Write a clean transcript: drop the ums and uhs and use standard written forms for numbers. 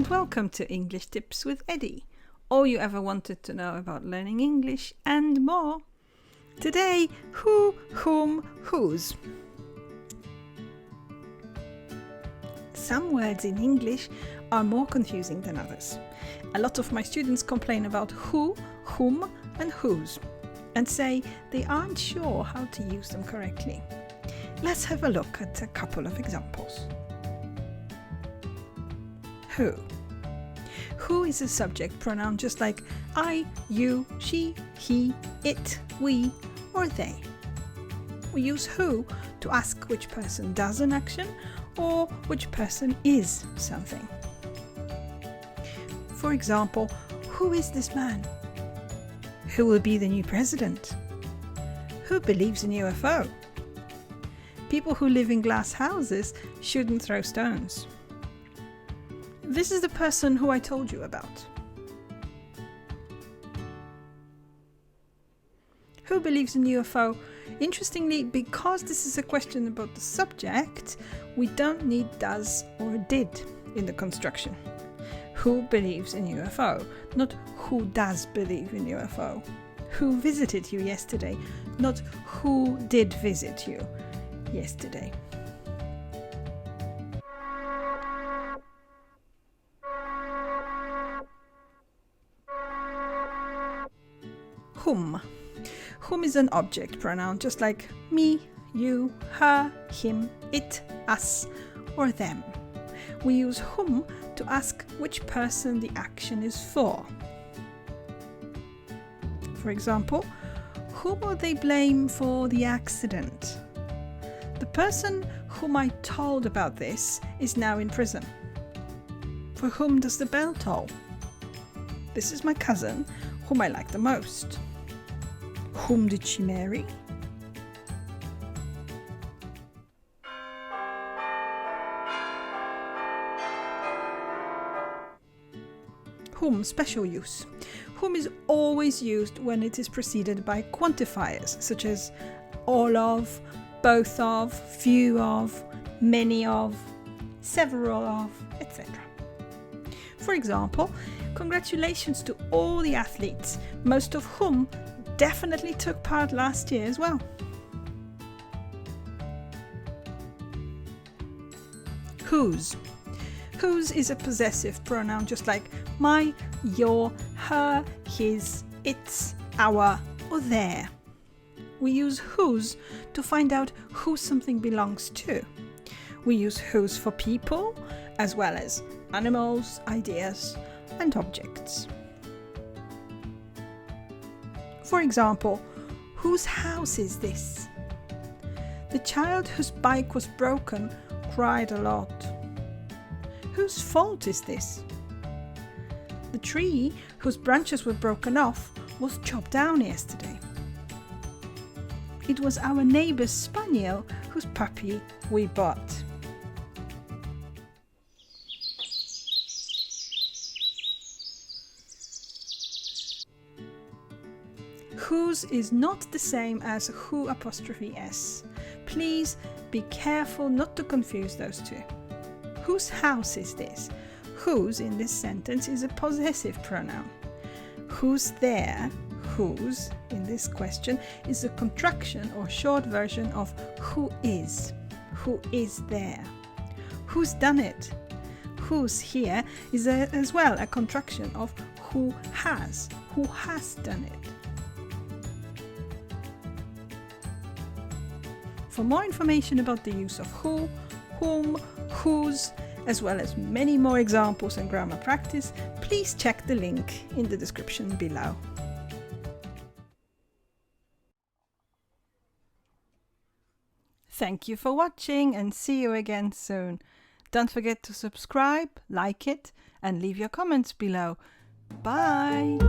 welcome to English Tips with Eddie. All you ever wanted to know about learning English and more. Today, who, whom, whose. Some words in English are more confusing than others. A lot of my students complain about who, whom and whose and say they aren't sure how to use them correctly. Let's have a look at a couple of examples. Who. Who is a subject pronoun just like I, you, she, he, it, we, or they. We use who to ask which person does an action or which person is something. For example, who is this man? Who will be the new president? Who believes in UFO? People who live in glass houses shouldn't throw stones. This is the person who I told you about. Who believes in UFO? Interestingly, because this is a question about the subject, we don't need does or did in the construction. Who believes in UFO, not who does believe in UFO. Who visited you yesterday, not who did visit you yesterday. Whom. Whom is an object pronoun, just like me, you, her, him, it, us, or them. We use whom to ask which person the action is for. For example, who will they blame for the accident? The person whom I told about this is now in prison. For whom does the bell toll? This is my cousin, whom I like the most. Whom did she marry? Whom, special use. Whom is always used when it is preceded by quantifiers such as all of, both of, few of, many of, several of, etc. For example, congratulations to all the athletes, most of whom definitely took part last year as well. Whose. Whose is a possessive pronoun just like my, your, her, his, its, our, or their. We use whose to find out who something belongs to. We use whose for people as well as animals, ideas, and objects. For example, whose house is this? The child whose bike was broken cried a lot. Whose fault is this? The tree whose branches were broken off was chopped down yesterday. It was our neighbour's spaniel whose puppy we bought. Whose is not the same as who apostrophe s. Please be careful not to confuse those two. Whose house is this? Whose in this sentence is a possessive pronoun. Who's there? Whose in this question is a contraction or short version of who is. Who is there? Who's done it? Whose here is as well a contraction of who has. Who has done it? For more information about the use of who, whom, whose, as well as many more examples and grammar practice, please check the link in the description below. Thank you for watching and see you again soon. Don't forget to subscribe, like it, and leave your comments below. Bye!